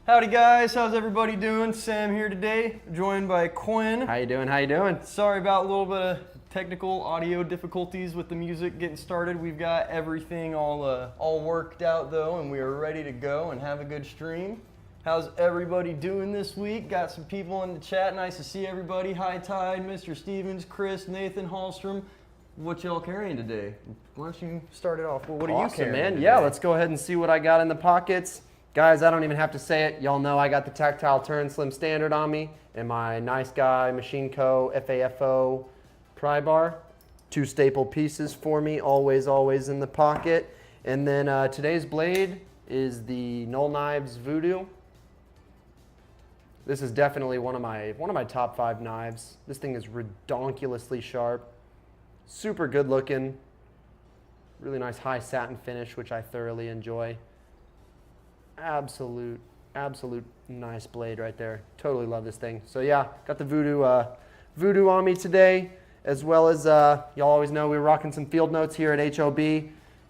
Howdy guys, how's everybody doing? Sam here today, joined by Quinn. How you doing? How you doing? Sorry about a little bit of technical audio difficulties with the music getting started. We've got everything all worked out though, and we are ready to go and have a good stream. How's everybody doing this week? Got some people in the chat. Nice to see everybody. High Tide, Mr. Stevens, Chris, Nathan Hallstrom. What y'all carrying today? Why don't you start it off? Well, what are you carrying man? today? Yeah, let's go ahead and see what I got in the pockets. Guys, I don't even have to say it. Y'all know I got the Tactile Turn Slim Standard on me and my Nice Guy Machine Co. FAFO pry bar. 2 staple pieces for me, always in the pocket. And then today's blade is the Null Knives Voodoo. This is definitely one of my top 5 knives. This thing is redonkulously sharp, super good looking, really nice high satin finish, which I thoroughly enjoy. Absolute nice blade right there. Totally love this thing. So yeah, got the Voodoo on me today, as well as y'all always know we're rocking some field notes here at HOB.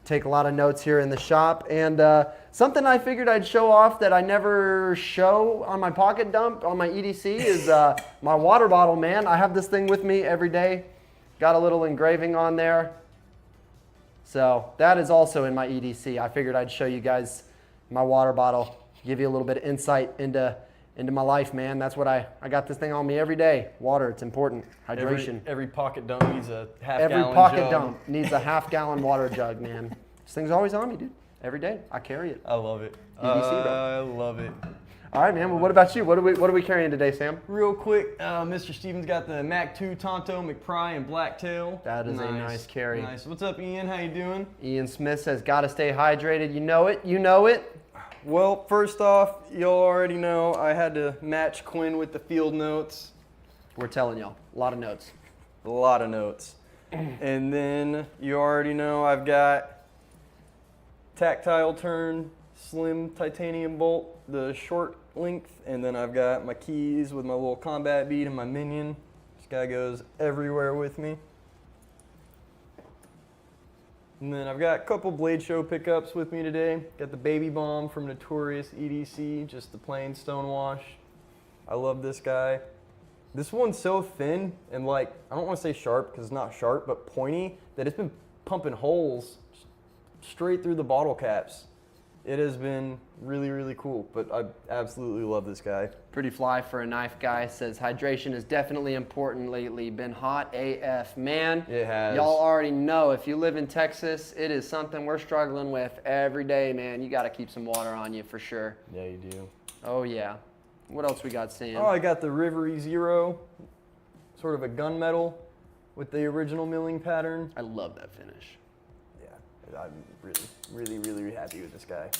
Take a lot of notes here in the shop, and something I figured I'd show off that I never show on my pocket dump on my EDC is my water bottle, man. I have this thing with me every day. Got a little engraving on there. So that is also in my EDC. I figured I'd show you guys my water bottle, give you a little bit of insight into my life, man. That's what I got this thing on me every day. Water, it's important. Hydration. Every pocket dump needs a half-gallon jug. Every pocket dump needs a half-gallon water jug, man. This thing's always on me, dude. Every day. I carry it. I love it. EDC, bro. I love it. All right, man. Well, what about you? What are we carrying today, Sam? Real quick, Mr. Stevens got the Mac 2 Tonto McPry and Blacktail. That is a nice carry. Nice. What's up, Ian? How you doing? Ian Smith says, gotta stay hydrated. You know it. You know it. Well, first off, y'all already know I had to match Quinn with the field notes. We're telling y'all. A lot of notes. A lot of notes. And then you already know I've got tactile turn, slim titanium bolt, the short length, and then I've got my keys with my little combat bead and my minion. This guy goes everywhere with me. And then I've got a couple Blade Show pickups with me today. Got the Baby Bomb from Notorious EDC, just the plain stonewash. I love this guy. This one's so thin and I don't want to say sharp because it's not sharp, but pointy, that it's been pumping holes straight through the bottle caps. It has been really, really cool, but I absolutely love this guy. Pretty fly for a knife guy. Says hydration is definitely important lately. Been hot AF. Man, it has. Y'all already know if you live in Texas, it is something we're struggling with every day, man. You got to keep some water on you for sure. Yeah, you do. Oh, yeah. What else we got, Sam? Oh, I got the Rivery Zero, sort of a gunmetal with the original milling pattern. I love that finish. Yeah, I'm really happy with this guy.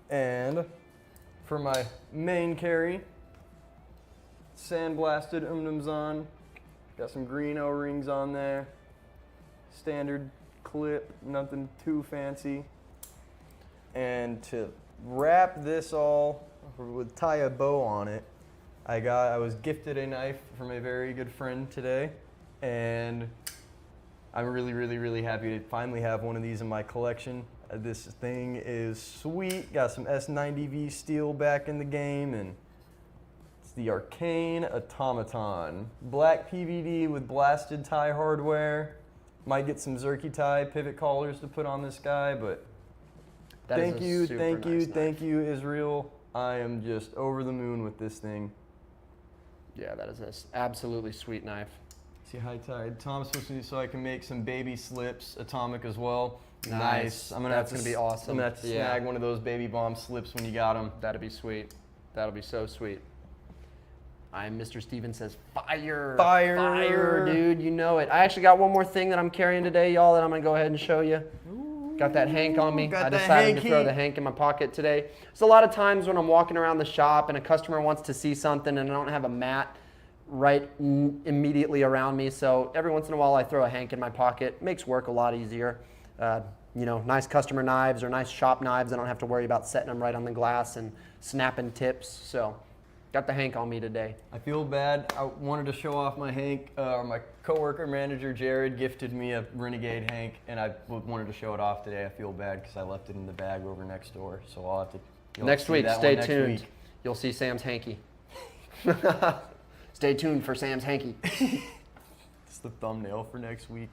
And for my main carry, sandblasted Umnums on. Got some green O-rings on there. Standard clip, nothing too fancy. And to wrap this all with tie a bow on it, I was gifted a knife from a very good friend today, and I'm really happy to finally have one of these in my collection. This thing is sweet. Got some S90V steel back in the game, and it's the Arcane Automaton. Black PVD with blasted tie hardware. Might get some Zerky tie pivot collars to put on this guy, but thank you, Israel. I am just over the moon with this thing. Yeah, that is an absolutely sweet knife. See, high tide. Tom's supposed to do so I can make some baby slips, atomic as well. Nice. That's gonna be awesome. I'm gonna have to snag one of those baby bomb slips when you got them. That'd be sweet. That'll be so sweet. Mr. Steven says, fire. Fire, dude. You know it. I actually got one more thing that I'm carrying today, y'all, that I'm gonna go ahead and show you. Got that Hank on me. I decided to throw the Hank in my pocket today. So a lot of times when I'm walking around the shop and a customer wants to see something and I don't have a mat right immediately around me, so every once in a while I throw a Hank in my pocket. Makes work a lot easier. You know, nice customer knives or nice shop knives. I don't have to worry about setting them right on the glass and snapping tips. So got the Hank on me today. I feel bad. I wanted to show off my Hank. My coworker manager Jared gifted me a Renegade Hank, and I wanted to show it off today. I feel bad because I left it in the bag over next door, so I'll have to. Next week, stay tuned. You'll see Sam's hanky. Stay tuned for Sam's hanky. It's the thumbnail for next week.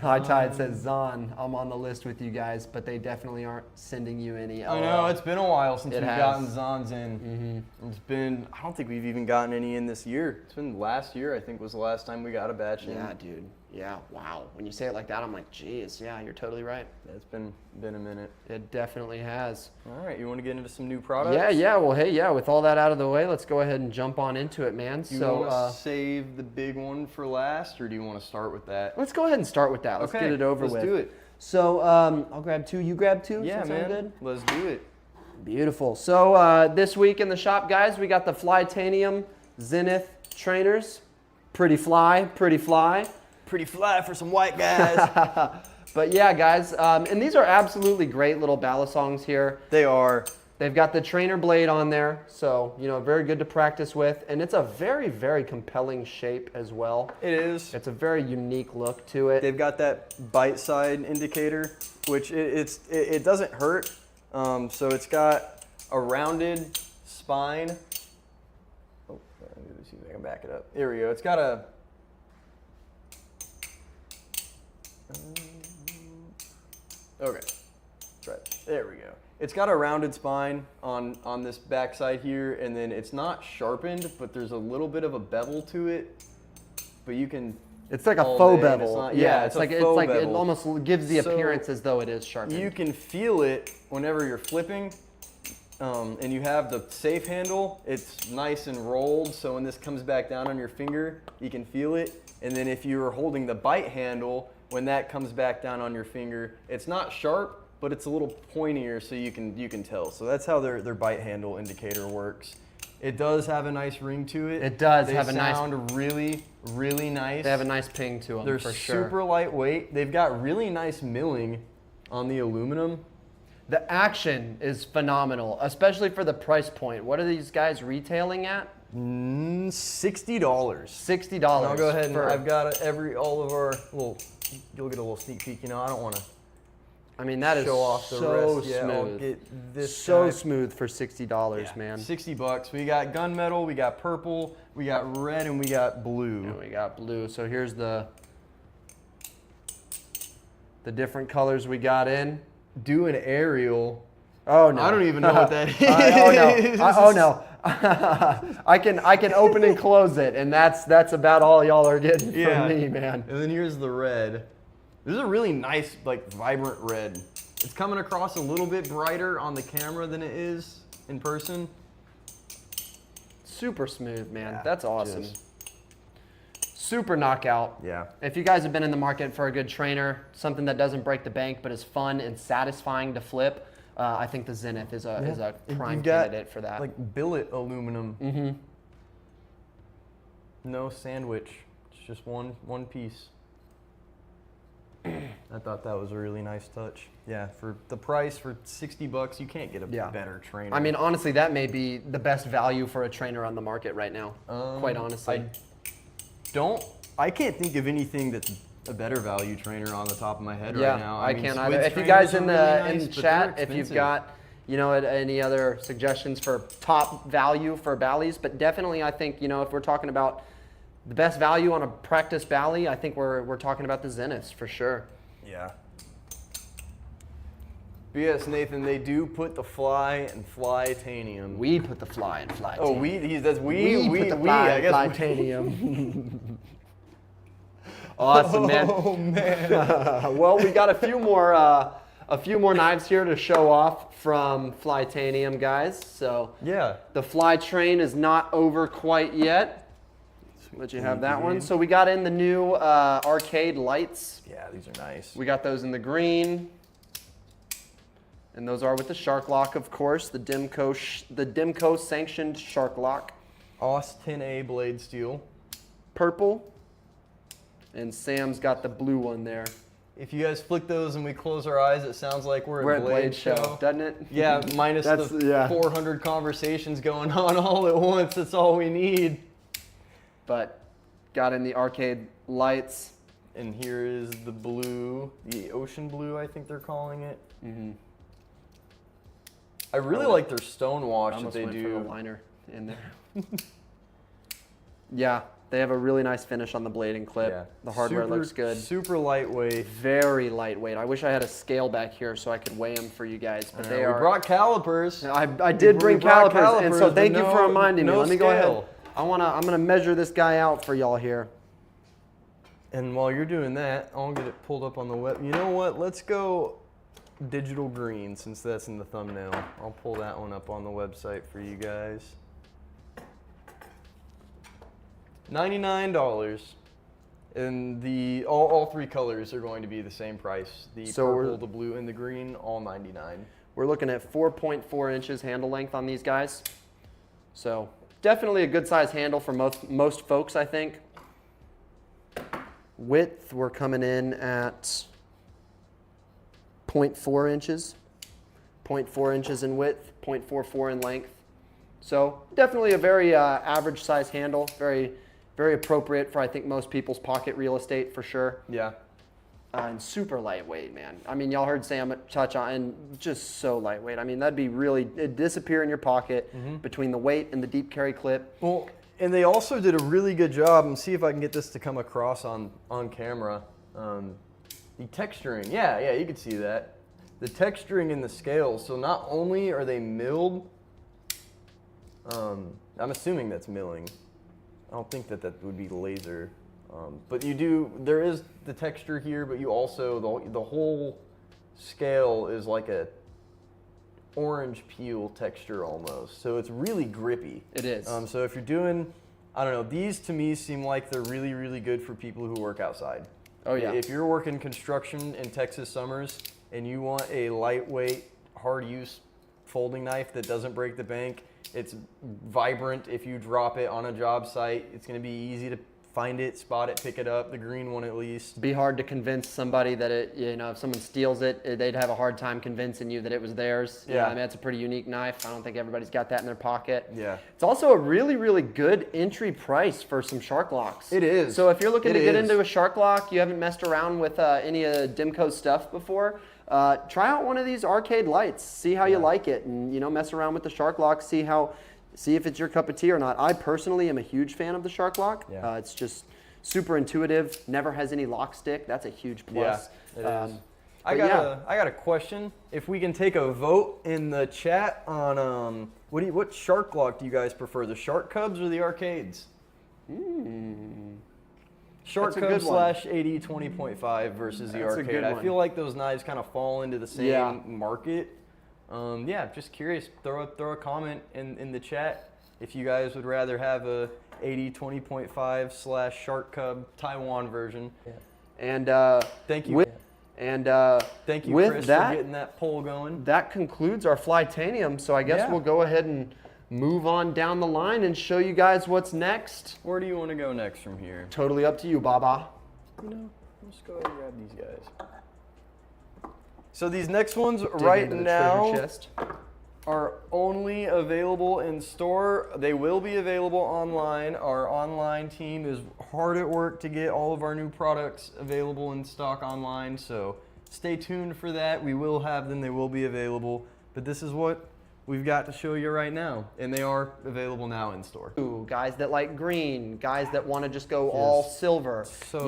High Tide says, Zahn, I'm on the list with you guys, but they definitely aren't sending you any. I know, it's been a while since we've has. gotten Zahns in. It's been, I don't think we've even gotten any in this year. It's been last year, I think, was the last time we got a batch in. Yeah, dude. Yeah, wow. When you say it like that, I'm like, geez, yeah, you're totally right. It's been a minute. It definitely has. All right, you want to get into some new products? Yeah. Well, hey, yeah. With all that out of the way, let's go ahead and jump on into it, man. Do you want to save the big one for last, or do you want to start with that? Let's go ahead and start with that. Let's get it over with. Let's do it. So I'll grab two. You grab two. Yeah, man. Good? Let's do it. Beautiful. So this week in the shop, guys, we got the Flytanium Zenith trainers. Pretty fly. Pretty fly for some white guys. But yeah, guys, and these are absolutely great little balisongs here. They are. They've got the trainer blade on there, so, you know, very good to practice with. And it's a very, very compelling shape as well. It is. It's a very unique look to it. They've got that bite side indicator, which it doesn't hurt. So it's got a rounded spine. Oh, let me see if I can back it up. Here we go. It's got a... Okay, that's right. There we go. It's got a rounded spine on this backside here, and then it's not sharpened, but there's a little bit of a bevel to it. But you can. It's like a faux bevel. Not, yeah, it's like it bevel. almost gives the appearance as though it is sharpened. You can feel it whenever you're flipping, and you have the safe handle. It's nice and rolled, so when this comes back down on your finger, you can feel it. And then if you're holding the bite handle, when that comes back down on your finger, it's not sharp, but it's a little pointier, so you can tell. So that's how their bite handle indicator works. It does have a nice ring to it. It does they have a nice. sound really, really nice. They have a nice ping to them. They're for sure. super lightweight. They've got really nice milling on the aluminum. The action is phenomenal, especially for the price point. What are these guys retailing at? $60. $60. I'll go ahead and I've got all of our little. You'll get a little sneak peek. You know, I don't want to. I mean, that is show off the so rest. Yeah, smooth. I'll get this so guy. smooth for $60, man. $60. We got gunmetal, we got purple, we got red, and we got blue. And we got blue. So here's the different colors we got in. Do an aerial. Oh no! I don't even know what that is. Oh no! I can open and close it, and that's about all y'all are getting from me, man. And then here's the red. This is a really nice, like, vibrant red. It's coming across a little bit brighter on the camera than it is in person. Super smooth, man. Yeah, That's awesome. just- Super knockout. Yeah. If you guys have been in the market for a good trainer, something that doesn't break the bank but is fun and satisfying to flip, I think the Zenith is a prime You've got, candidate for that. like, billet aluminum. Mm-hmm. No sandwich. It's just one piece. I thought that was a really nice touch. Yeah, for the price, for $60, you can't get a better trainer. I mean, honestly, that may be the best value for a trainer on the market right now. Quite honestly. I can't think of anything that's a better value trainer on the top of my head right now. I mean, can't Squid either. If you trainers guys are in really the nice, in but they're chat, if you've expensive. got any other suggestions for top value for Bally's, but definitely I think if we're talking about the best value on a practice Bally, I think we're talking about the Zeniths for sure. Yeah. But yes, Nathan, they do put the fly and Flytanium. We put the fly in Flytanium. Oh, we put the fly I in guess Flytanium. Awesome, man. Oh man. Well, we got a few more knives here to show off from Flytanium, guys. So Yeah. the fly train is not over quite yet. Let you have that one. So we got in the new arcade lights. Yeah, these are nice. We got those in the green. And those are with the shark lock, of course, the Dimco sanctioned shark lock. Austin A blade steel. Purple. And Sam's got the blue one there. If you guys flick those and we close our eyes, it sounds like we're We're at at Blade Show. doesn't it? Yeah, minus the 400 conversations going on all at once. That's all we need. But got in the arcade lights. And here is the blue, the ocean blue, I think they're calling it. Mm-hmm. I really like their stone wash that Almost they went for do. the liner in there. Yeah, They have a really nice finish on the blade and clip. Yeah. The hardware looks good. Super lightweight. Very lightweight. I wish I had a scale back here so I could weigh them for you guys, but they are. We brought calipers. I did bring calipers, and so thank you for reminding me. Let me go ahead. I'm gonna measure this guy out for y'all here. And while you're doing that, I'll get it pulled up on the web. You know what? Let's go digital green, since that's in the thumbnail. I'll pull that one up on the website for you guys. $99. And all three colors are going to be the same price. The purple, the blue, and the green, all $99. We're looking at 4.4 inches handle length on these guys. So definitely a good size handle for most folks, I think. Width, we're coming in at 0.4 inches. 0.4 inches in width, 0.44 in length. So definitely a very average size handle, very appropriate for, I think, most people's pocket real estate for sure. Yeah. And super lightweight, man. I mean, y'all heard Sam touch on, and just so lightweight. I mean, that'd be really, it'd disappear in your pocket between the weight and the deep carry clip. Well, and they also did a really good job, and see if I can get this to come across on camera. The texturing, yeah, you can see that. The texturing in the scales, so not only are they milled, I'm assuming that's milling. I don't think that would be laser. But there is the texture here, but you also, the whole scale is like a orange peel texture almost. So it's really grippy. It is. So if you're doing, I don't know, these to me seem like they're really, really good for people who work outside. Oh yeah. If you're working construction in Texas summers and you want a lightweight, hard use folding knife that doesn't break the bank, it's vibrant if you drop it on a job site, it's gonna be easy to find it, spot it, pick it up, the green one at least. Be hard to convince somebody that if someone steals it, they'd have a hard time convincing you that it was theirs. Yeah. I mean, that's a pretty unique knife. I don't think everybody's got that in their pocket. Yeah. It's also a really, really good entry price for some shark locks. It is. So if you're looking to get into a shark lock, you haven't messed around with any of Dimco's stuff before, try out one of these arcade lights. See how you like it, and mess around with the shark lock. See if it's your cup of tea or not. I personally am a huge fan of the shark lock. Yeah. It's just super intuitive. Never has any lock stick. That's a huge plus. Yeah, it is. I got a question. If we can take a vote in the chat on what shark lock do you guys prefer, the Shark Cubs or the arcades? Shark Cubs / AD 20.5 versus the arcade. I feel like those knives kind of fall into the same market. Just curious. Throw a comment in the chat if you guys would rather have a AD 20.5 / Shark Cub Taiwan version. Yeah. And thank you. Thank you, with Chris, that, for getting that poll going. That concludes our Flytanium. So I guess we'll go ahead and move on down the line and show you guys what's next. Where do you want to go next from here? Totally up to you, Baba. Let's go ahead and grab these guys. So these next ones right now are only available in store. They will be available online. Our online team is hard at work to get all of our new products available in stock online, so stay tuned for that. We will have them, they will be available, but this is what we've got to show you right now, and they are available now in store. Ooh, guys that like green, guys that want to just go all silver. So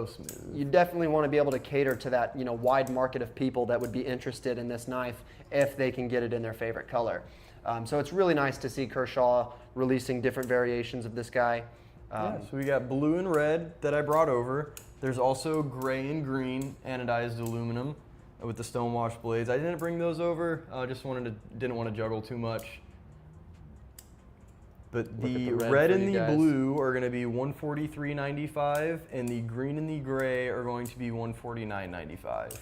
smooth. You definitely want to be able to cater to that wide market of people that would be interested in this knife if they can get it in their favorite color. So it's really nice to see Kershaw releasing different variations of this guy. So we got blue and red that I brought over. There's also gray and green anodized aluminum with the stonewash blades. I didn't bring those over. I just didn't want to juggle too much. But the red and the blue are going to be $143.95, and the green and the gray are going to be $149.95.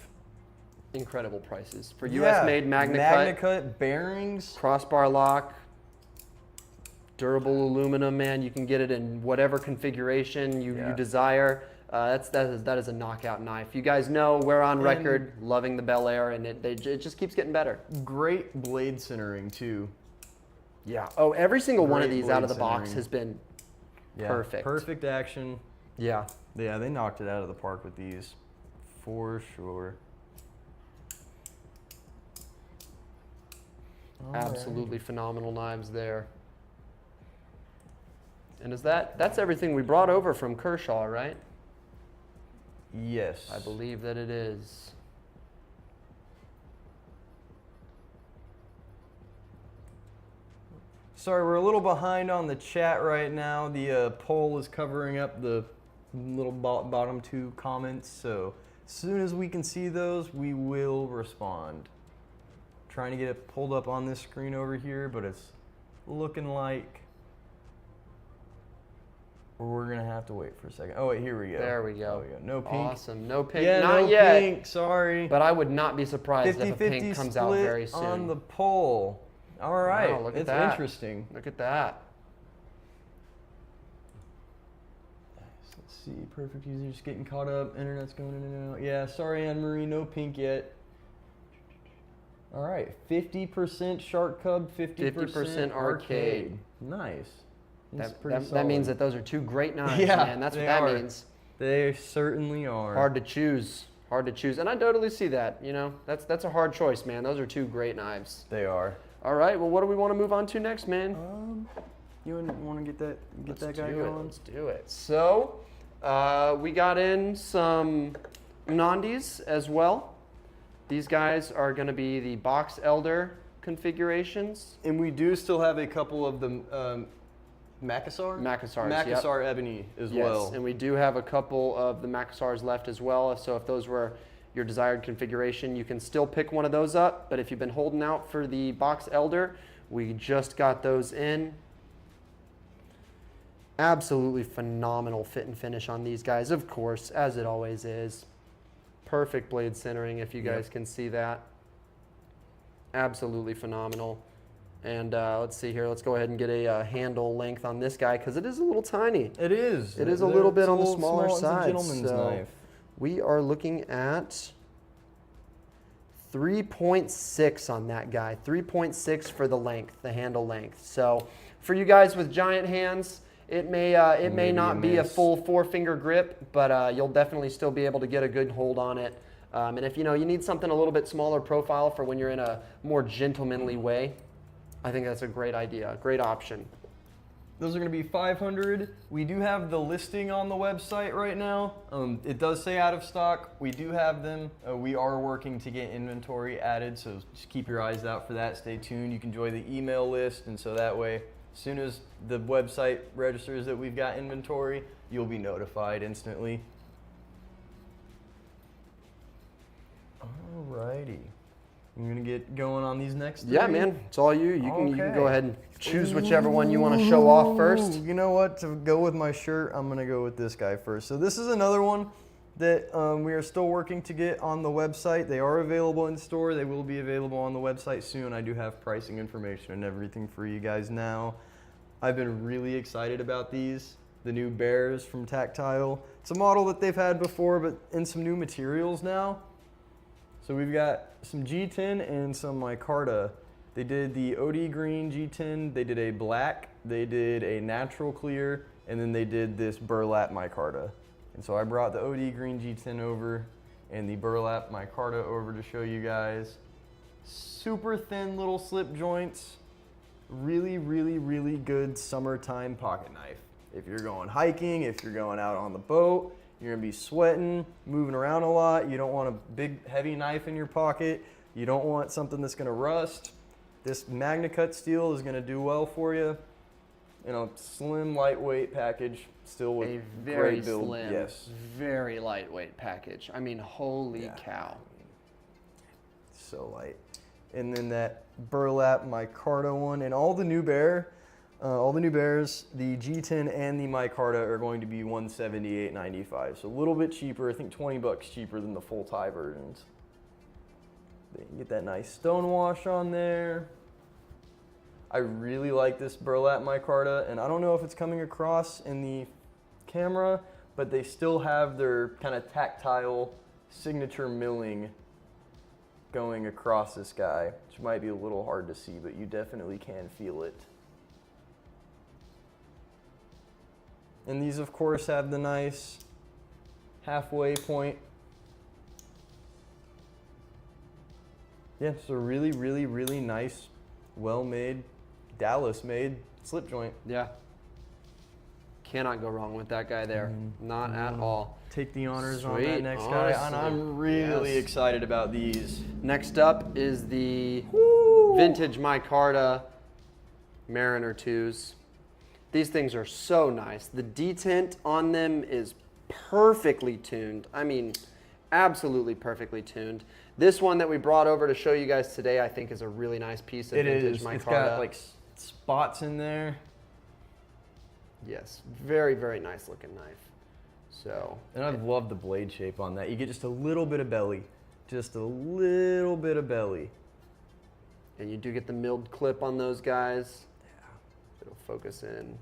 Incredible prices for U.S. made Magna Cut bearings, crossbar lock, durable aluminum. Man, you can get it in whatever configuration you desire. That is a knockout knife. You guys know we're on record loving the Bel Air, and it just keeps getting better. Great blade centering too. Yeah. Oh, every single one of these out of the box has been perfect. Perfect action. Yeah. Yeah, they knocked it out of the park with these, for sure. Absolutely phenomenal knives there. And that's everything we brought over from Kershaw, right? Yes. I believe that it is. Sorry, we're a little behind on the chat right now. The poll is covering up the little bottom 2 comments, so as soon as we can see those, we will respond. Trying to get it pulled up on this screen over here, but it's looking like we're gonna have to wait for a second. Oh wait, here we go. There we go. There we go. No pink. Awesome. No pink. Yeah, Not no yet. pink. Sorry. But I would not be surprised if a 50-50 pink comes split out very soon. on the poll. All right. Wow, look at it's that. interesting. Look at that. Let's see. Perfect user just getting caught up. Internet's going in and out. Yeah. Sorry, Anne Marie. No pink yet. All right. 50% Shark Cub. 50% Arcade. Nice. That's pretty That means that those are 2 great knives, Yeah, man. That's what they that are. means. They certainly are. Hard to choose. Hard to choose. And I totally see that. You know, that's a hard choice, man. Those are 2 great knives. They are. All right. Well, what do we want to move on to next, man? You want to get that guy do going? Let's do it. So, we got in some Unandis as well. These guys are going to be the box elder configurations. And we do still have a couple of the Macassar? Macassars, Macassar Ebony as well. Yes, and we do have a couple of the Macassars left as well. So if those were your desired configuration, you can still pick one of those up. But if you've been holding out for the box elder, we just got those in. Absolutely phenomenal fit and finish on these guys, of course, as it always is. Perfect blade centering, if you guys can see that. Absolutely phenomenal. And let's see here. Let's go ahead and get a handle length on this guy because it is a little tiny. It is. It is a little bit on the smaller small. side. It's a gentleman's knife. We are looking at 3.6 on that guy. 3.6 for the length, the handle length. So for you guys with giant hands, it may not be a full 4-finger grip, but you'll definitely still be able to get a good hold on it. And if you need something a little bit smaller profile for when you're in a more gentlemanly way, I think that's a great idea, great option. Those are going to be $500. We do have the listing on the website right now. It does say out of stock. We do have them. We are working to get inventory added, so just keep your eyes out for that. Stay tuned. You can join the email list, and so that way, as soon as the website registers that we've got inventory, you'll be notified instantly. Alrighty. I'm gonna get going on these next 3. Yeah, man, it's all you. You can Okay. go ahead and choose whichever one you want to show off first. You know what? To go with my shirt, I'm gonna go with this guy first. So this is another one that we are still working to get on the website. They are available in store. They will be available on the website soon. I do have pricing information and everything for you guys now. I've been really excited about these. The new Bears from Tactile. It's a model that they've had before, but in some new materials now. So we've got some G10 and some micarta. They did the OD green G10, they did a black, they did a natural clear, and then they did this burlap micarta. And so I brought the OD green G10 over and the burlap micarta over to show you guys. Super thin little slip joints. Really, really, really good summertime pocket knife. If you're going hiking, if you're going out on the boat, you're gonna be sweating, moving around a lot. You don't want a big, heavy knife in your pocket. You don't want something that's gonna rust. This MagnaCut steel is gonna do well for you. In a slim, lightweight package, still with A very great build. slim, Yes, very lightweight package. I mean, holy Yeah. cow. so light. And then that burlap micarta one, and all the new Bears, the G10 and the micarta are going to be $178.95. So a little bit cheaper, I think $20 cheaper than the full tie versions. Then you get that nice stone wash on there. I really like this burlap micarta, and I don't know if it's coming across in the camera, but they still have their kind of tactile signature milling going across this guy, which might be a little hard to see, but you definitely can feel it. And these, of course, have the nice halfway point. Yeah, so really, really, really nice, well-made, Dallas-made slip joint. Yeah. Cannot go wrong with that guy there. Not at all. Take the honors on Sweet. that next guy. And Awesome. I'm really Yes. excited about these. Next up is the vintage micarta Mariner 2s. These things are so nice. The detent on them is perfectly tuned. I mean, absolutely perfectly tuned. This one that we brought over to show you guys today, I think, is a really nice piece of vintage micarta. It's got like spots in there. Yes, very, very nice looking knife. So, And I love the blade shape on that. You get just a little bit of belly. Just a little bit of belly. and you do get the milled clip on those guys. Yeah. It'll focus in.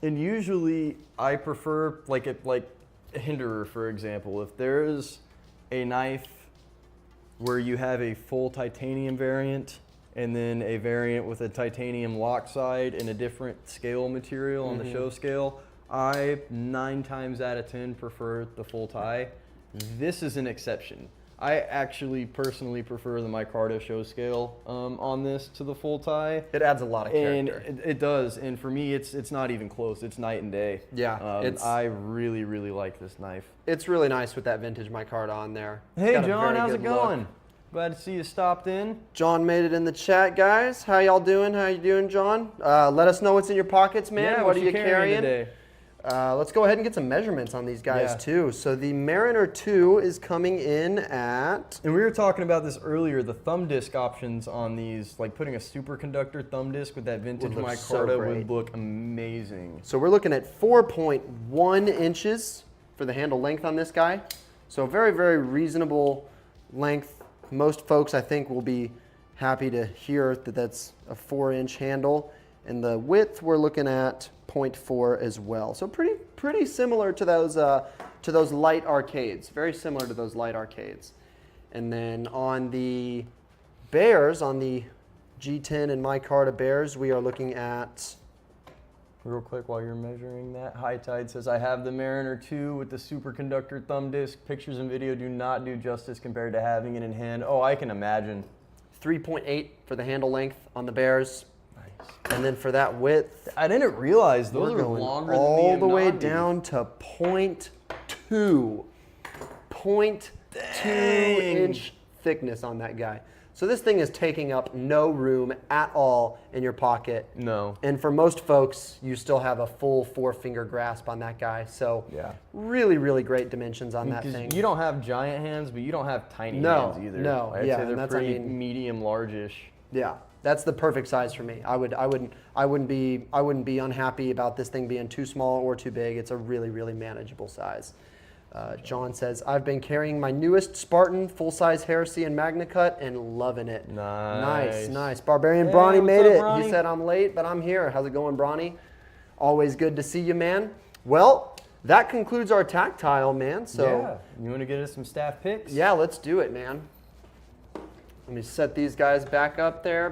And usually I prefer like a Hinderer, for example. If there's a knife where you have a full titanium variant and then a variant with a titanium lock side and a different scale material on the show scale, I 9 times out of 10 prefer the full tie. This is an exception. I actually personally prefer the micarta show scale on this to the full tie. It adds a lot of character. And it does. And for me, it's not even close. It's night and day. Yeah, I really, really like this knife. It's really nice with that vintage micarta on there. It's Hey, got a John, very how's good it going? look. Glad to see you stopped in. John made it in the chat, guys. How y'all doing? How you doing, John? Let us know what's in your pockets, man. Yeah, what are you carrying carrying? today? Let's go ahead and get some measurements on these guys, Yeah. too. So the Mariner 2 is coming in at... And we were talking about this earlier, the thumb disc options on these, like putting a superconductor thumb disc with that vintage Would look so micarta great. would look amazing. So we're looking at 4.1 inches for the handle length on this guy. So very, very reasonable length. Most folks, I think, will be happy to hear that that's a 4-inch handle. And the width, we're looking at 0.4 as well. So pretty similar to those light arcades. Very similar to those light arcades. And then on the bears, on the G10 and micarta bears, we are looking at... Real quick, while you're measuring that, High Tide says, I have the Mariner 2 with the superconductor thumb disc. Pictures and video do not do justice compared to having it in hand. Oh, I can imagine. 3.8 for the handle length on the bears. Nice. And then for that width, I didn't realize those we're are going longer all than the way Amnandi. down to 0.2. 0.2 Dang. inch thickness on that guy. So this thing is taking up no room at all in your pocket. No. And for most folks, you still have a full 4-finger grasp on that guy. So Yeah. really, really great dimensions on that 'Cause thing. you don't have giant hands, but you don't have tiny No, hands either. no, I'd yeah, say and they're that's, I pretty mean- medium, largish. Yeah, that's the perfect size for me. I wouldn't be unhappy about this thing being too small or too big. It's a really, really manageable size. John says, I've been carrying my newest Spartan full-size Heresy and Magna Cut and loving it. Nice. Nice. Barbarian Hey, Bronny what's made up, it. Bronny? He said, I'm late, but I'm here. How's it going, Bronny? Always good to see you, man. Well, that concludes our tactile, man. So Yeah. You want to get us some staff picks? yeah, let's do it, man. Let me set these guys back up there,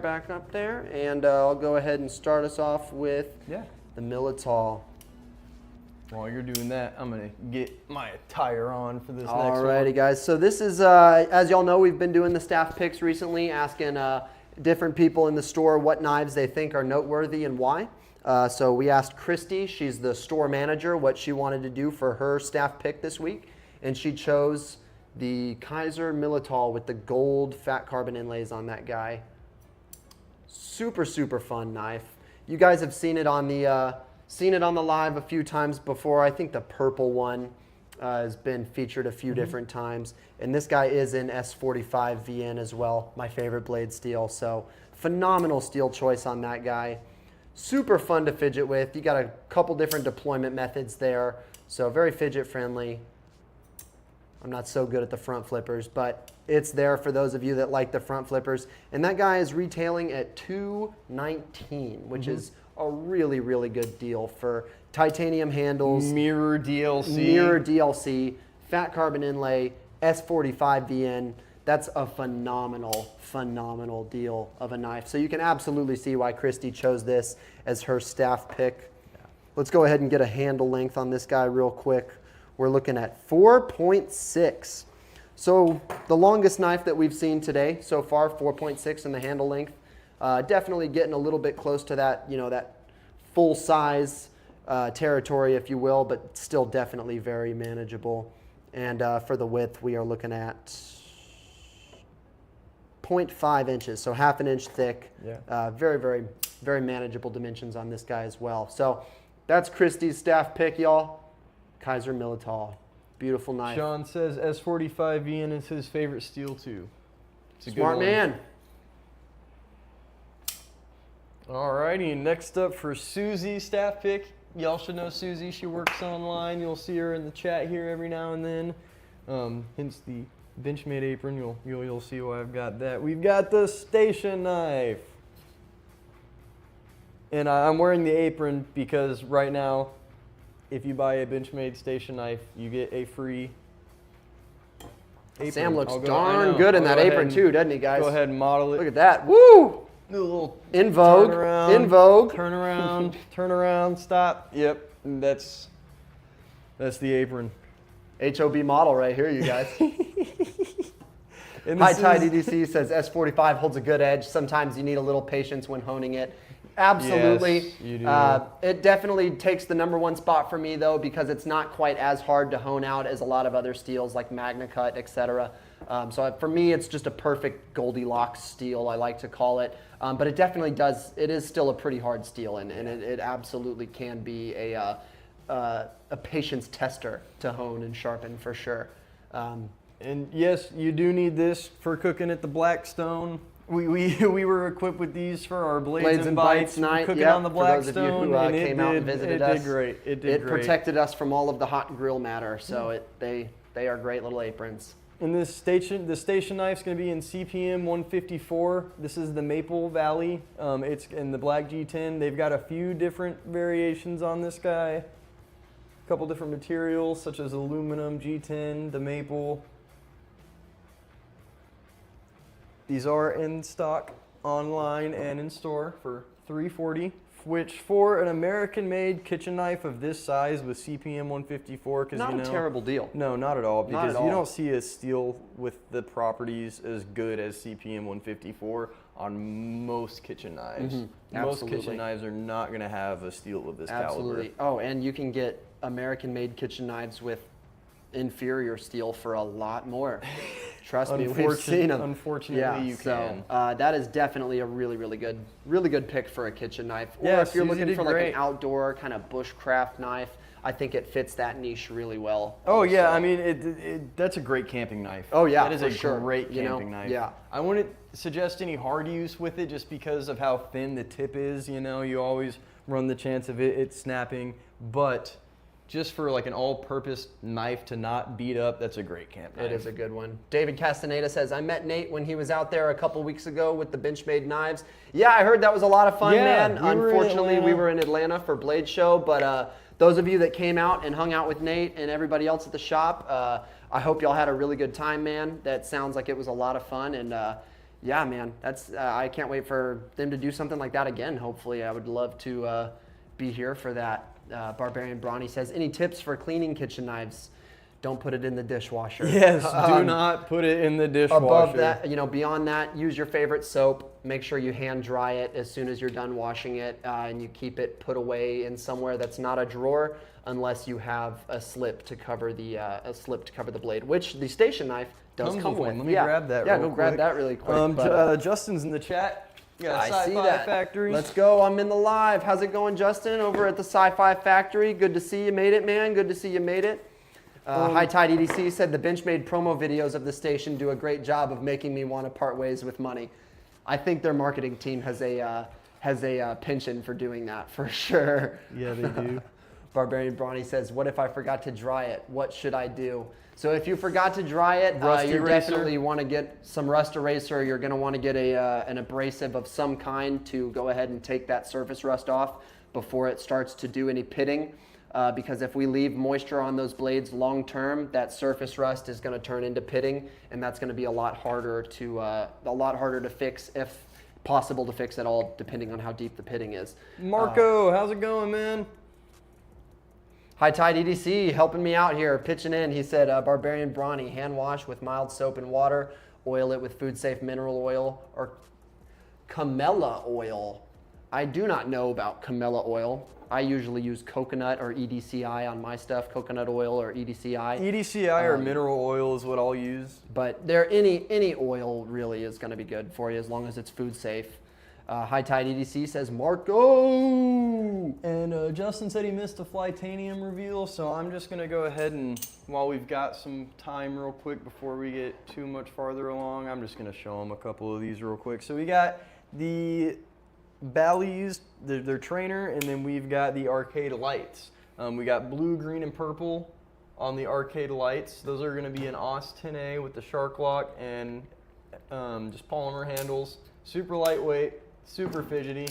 and I'll go ahead and start us off with Yeah. the Militol. While you're doing that, I'm going to get my attire on for this next Alrighty, one. guys. So this is, as y'all know, we've been doing the staff picks recently, asking different people in the store what knives they think are noteworthy and why. So we asked Christy, she's the store manager, what she wanted to do for her staff pick this week, and she chose the Kaiser Militol with the gold fat carbon inlays on that guy. Super, super fun knife. You guys have seen it on the live a few times before. I think the purple one has been featured a few different times. And this guy is in S45 VN as well, my favorite blade steel. So phenomenal steel choice on that guy. Super fun to fidget with. You got a couple different deployment methods there. So very fidget friendly. I'm not so good at the front flippers, but it's there for those of you that like the front flippers. And that guy is retailing at $219, which is a really, really good deal for titanium handles, Mirror DLC. mirror DLC, fat carbon inlay, S45 VN. That's a phenomenal, phenomenal deal of a knife. So you can absolutely see why Christy chose this as her staff pick. Let's go ahead and get a handle length on this guy real quick. We're looking at 4.6. So the longest knife that we've seen today so far, 4.6 in the handle length. definitely getting a little bit close to that, you know, that full size territory, if you will, but still definitely very manageable. And for the width, we are looking at 0.5 inches, so half an inch thick. Yeah. Very, very, very manageable dimensions on this guy as well. So that's Christie's staff pick, y'all. Kaiser Militol. Beautiful knife. Sean says S45 Ian is his favorite steel too. It's a Smart good one. man. Alrighty, next up for Susie staff pick. Y'all should know Susie. She works online. You'll see her in the chat here every now and then. Hence the Benchmade apron. You'll see why I've got that. We've got the station knife. And I'm wearing the apron because right now, if you buy a Benchmade station knife, you get a free apron. Sam looks I darn know. good in I'll that go ahead apron and too, doesn't he, guys? Go ahead and model it. Look at that. Woo! Do a little In vogue. turn around, In vogue. turn around, stop. Yep, and that's the apron. HOB model right here, you guys. And High this Tide is- EDC says S45 holds a good edge. Sometimes you need a little patience when honing it. Absolutely. Yes, you do. It definitely takes the #1 spot for me though, because it's not quite as hard to hone out as a lot of other steels like Magna Cut, etc. So for me, it's just a perfect Goldilocks steel, I like to call it. But it definitely does. It is still a pretty hard steel, and it absolutely can be a patience tester to hone and sharpen for sure. And yes, you do need this for cooking at the Blackstone. We were equipped with these for our Blades and Bites night. cooking Yep, on the for those of you Blackstone, who and it came out and did- visited it us. did great. It did It great. protected us from all of the hot grill matter, so they are great little aprons. And the station knife's going to be in CPM 154. This is the Maple Valley. It's in the Black G10. They've got a few different variations on this guy. A couple different materials such as aluminum, G10, the maple. These are in stock online and in store for $340, which for an American-made kitchen knife of this size with CPM 154, because Not a terrible deal. No, not at all. Not Because at you all. don't see a steel with the properties as good as CPM 154 on most kitchen knives. Most Absolutely. kitchen knives are not going to have a steel of this Absolutely. Oh, and you can get American-made kitchen knives with inferior steel for a lot more. Trust me, we've seen them. Unfortunately, you can. That is definitely a really good pick for a kitchen knife. Or Yeah, if you're Susie looking did for like great. an outdoor kind of bushcraft knife, I think it fits that niche really well. Oh yeah, also. I mean that's a great camping knife. Oh, yeah, that is for a sure. great You know, camping knife. yeah. I wouldn't suggest any hard use with it just because of how thin the tip is. You know, you always run the chance of it snapping. But just for like an all-purpose knife to not beat up, that's a great camp knife. It is a good one. David Castaneda says, I met Nate when he was out there a couple weeks ago with the Benchmade knives. Yeah, I heard that was a lot of fun, Yeah, man. we were in Unfortunately, we Atlanta. were in Atlanta for Blade Show, but those of you that came out and hung out with Nate and everybody else at the shop, I hope y'all had a really good time, man. That sounds like it was a lot of fun, and yeah, man, that's I can't wait for them to do something like that again, hopefully. I would love to be here for that. Barbarian Brawny says, any tips for cleaning kitchen knives? Don't put it in the dishwasher. Yes, do not put it in the dishwasher. Above that, beyond that, use your favorite soap. Make sure you hand dry it as soon as you're done washing it, and you keep it put away in somewhere that's not a drawer, unless you have a slip to cover the blade, which the station knife does Comes come with with. one. Let me grab that Yeah, real go grab quick. that really quick. Justin's in the chat. Yeah, I see Sci-Fi that. Factory. Let's go. I'm in the live. How's it going, Justin? Over at the Sci-Fi Factory. Good to see you made it, man. Good to see you made it. High Tide EDC said the Benchmade promo videos of the station do a great job of making me want to part ways with money. I think their marketing team has a penchant for doing that for sure. Yeah, they do. Barbarian Brawny says, what if I forgot to dry it? What should I do? So if you forgot to dry it, Rust you eraser? definitely want to get some rust eraser. You're going to want to get an abrasive of some kind to go ahead and take that surface rust off before it starts to do any pitting. Because if we leave moisture on those blades long term, that surface rust is going to turn into pitting, and that's going to be a lot harder to fix, if possible to fix at all, depending on how deep the pitting is. Marco, how's it going, man? High Tide EDC helping me out here, pitching in. He said, Barbarian Brawny, hand wash with mild soap and water, oil it with food safe mineral oil, or Camellia oil. I do not know about camellia oil. I usually use coconut or EDCI on my stuff, coconut oil or EDCI. EDCI or mineral oil is what I'll use. But any oil really is going to be good for you as long as it's food safe. High Tide EDC says, Marco! And Justin said he missed a Flytanium reveal, so I'm just going to go ahead and, while we've got some time real quick before we get too much farther along, I'm just going to show him a couple of these real quick. So we got the Bally's, their trainer, and then we've got the arcade lights. We got blue, green, and purple on the arcade lights. Those are going to be an AUS 10A with the shark lock and just polymer handles. Super lightweight, super fidgety.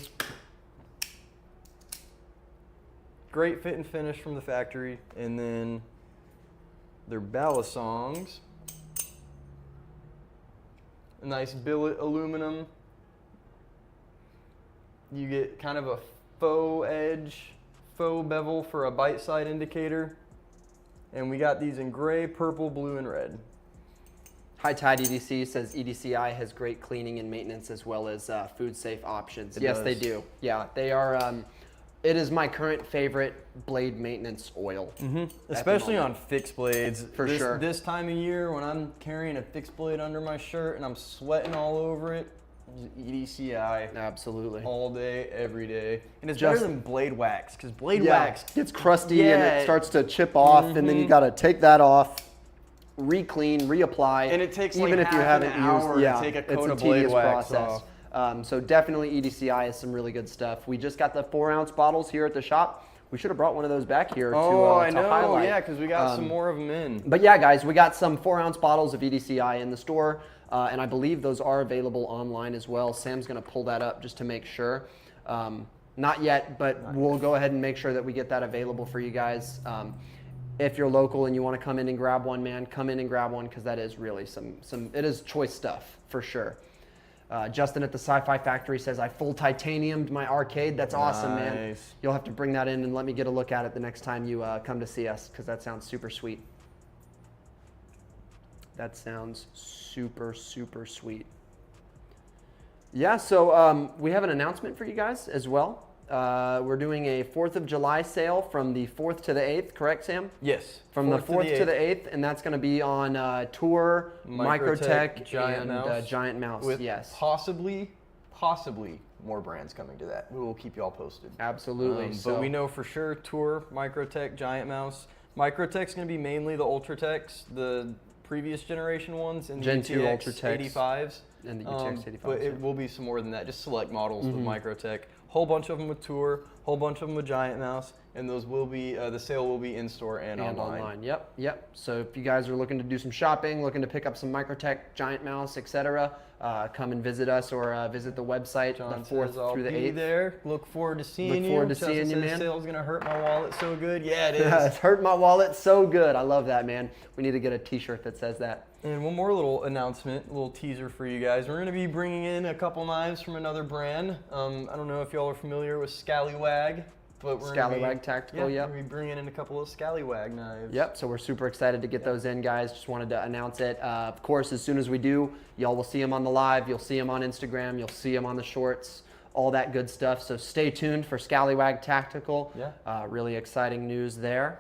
Great fit and finish from the factory. And then their Balisongs. A nice billet aluminum. You get kind of a faux edge, faux bevel for a bite side indicator. And we got these in gray, purple, blue, and red. High Tide EDC says EDCI has great cleaning and maintenance as well as food safe options. Yes, they do. Yeah, they are. It is my current favorite blade maintenance oil. Especially on fixed blades. For sure. This time of year when I'm carrying a fixed blade under my shirt and I'm sweating all over it, EDCI. Absolutely. All day, every day. And it's better than blade wax, because blade wax gets crusty and it starts to chip off, and then you got to take that off, re-clean, reapply. And it takes even like if you haven't an hour used, to take a coat it's a of blade tedious wax process. off. So definitely EDCI is some really good stuff. We just got the 4-ounce bottles here at the shop. We should have brought one of those back here to highlight. Yeah, because we got some more of them in. But yeah, guys, we got some 4-ounce bottles of EDCI in the store, and I believe those are available online as well. Sam's going to pull that up just to make sure. Not yet, but we'll go ahead and make sure that we get that available for you guys. If you're local and you want to come in and grab one, man, come in and grab one, because that is really it is choice stuff for sure. Justin at the Sci-Fi Factory says, I full titaniumed my arcade. That's awesome, man. You'll have to bring that in and let me get a look at it the next time you come to see us, because that sounds super sweet. That sounds super, super sweet. Yeah, so we have an announcement for you guys as well. We're doing a 4th of July sale from the 4th to the 8th, correct, Sam? Yes. From the 4th to the 8th, and that's going to be on Tour, Microtech, Giant and Giant Mouse. With yes. possibly more brands coming to that. We will keep you all posted. Absolutely. But we know for sure Tour, Microtech, Giant Mouse. Microtech's going to be mainly the Ultratechs, the previous generation ones, and the Gen 2 UTX Ultratechs 85s. And the UTX 85s. But it will be some more than that. Just select models with Microtech. Whole bunch of them with Tour, whole bunch of them with Giant Mouse, and those will be the sale will be in store and online. Yep. So if you guys are looking to do some shopping, looking to pick up some Microtech, Giant Mouse, etc., come and visit us or visit the website. John the 4th says I'll through the be 8th. there. Look forward to seeing you. Look forward to Justin seeing you, says man. Sale's gonna hurt my wallet so good. Yeah, it is. It's hurt my wallet so good. I love that, man. We need to get a T-shirt that says that. And one more little announcement, a little teaser for you guys. We're going to be bringing in a couple knives from another brand. I don't know if y'all are familiar with Scallywag, but we're Scallywag Tactical, We're going to be bringing in a couple of Scallywag knives. Yep, so we're super excited to get those in, guys. Just wanted to announce it. Of course, as soon as we do, y'all will see them on the live. You'll see them on Instagram. You'll see them on the shorts, all that good stuff. So stay tuned for Scallywag Tactical. Yeah. Really exciting news there.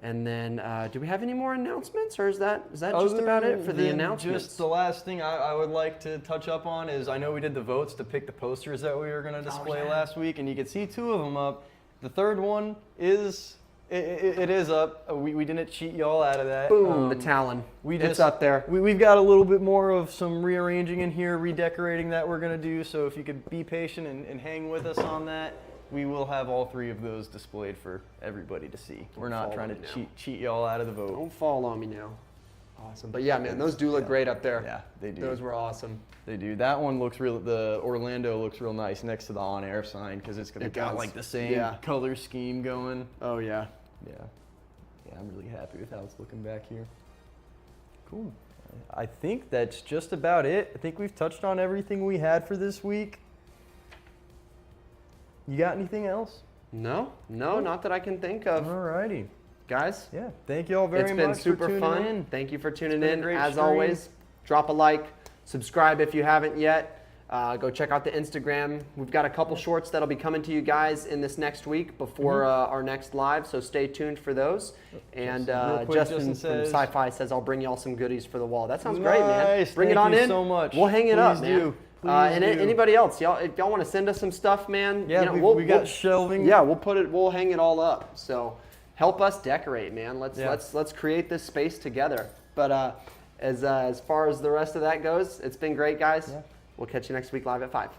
And then, do we have any more announcements, or is that just about it for the announcements? Just the last thing I would like to touch up on is I know we did the votes to pick the posters that we were going to display last week, and you can see 2 of them up. The third one is it is up. We didn't cheat y'all out of that. Boom, the Talon. It's up there. We've got a little bit more of some rearranging in here, redecorating that we're going to do. So if you could be patient and hang with us on that. We will have all 3 of those displayed for everybody to see. We're not trying to cheat y'all out of the vote. Don't fall on me now. Awesome. But yeah, man, those do look great up there. Yeah, they do. Those were awesome. They do. That one looks real. The Orlando looks real nice next to the on-air sign because it's got like the same color scheme going. Oh yeah. Yeah. I'm really happy with how it's looking back here. Cool. I think that's just about it. I think we've touched on everything we had for this week. You got anything else? No, not that I can think of. Alrighty. Guys, yeah, thank you all very much. It's been super for fun. In. Thank you for tuning in. As always, drop a like, subscribe if you haven't yet. Go check out the Instagram. We've got a couple shorts that'll be coming to you guys in this next week before our next live, so stay tuned for those. And Justin from Sci-Fi says, I'll bring y'all some goodies for the wall. That sounds great, man. Bring it on in. So much. We'll hang it up, man. And do. anybody else, y'all, if y'all want to send us some stuff, man, yeah, we got shelving. Yeah, we'll hang it all up. So help us decorate, man. Let's create this space together. But as far as the rest of that goes, it's been great, guys. Yeah. We'll catch you next week live at 5.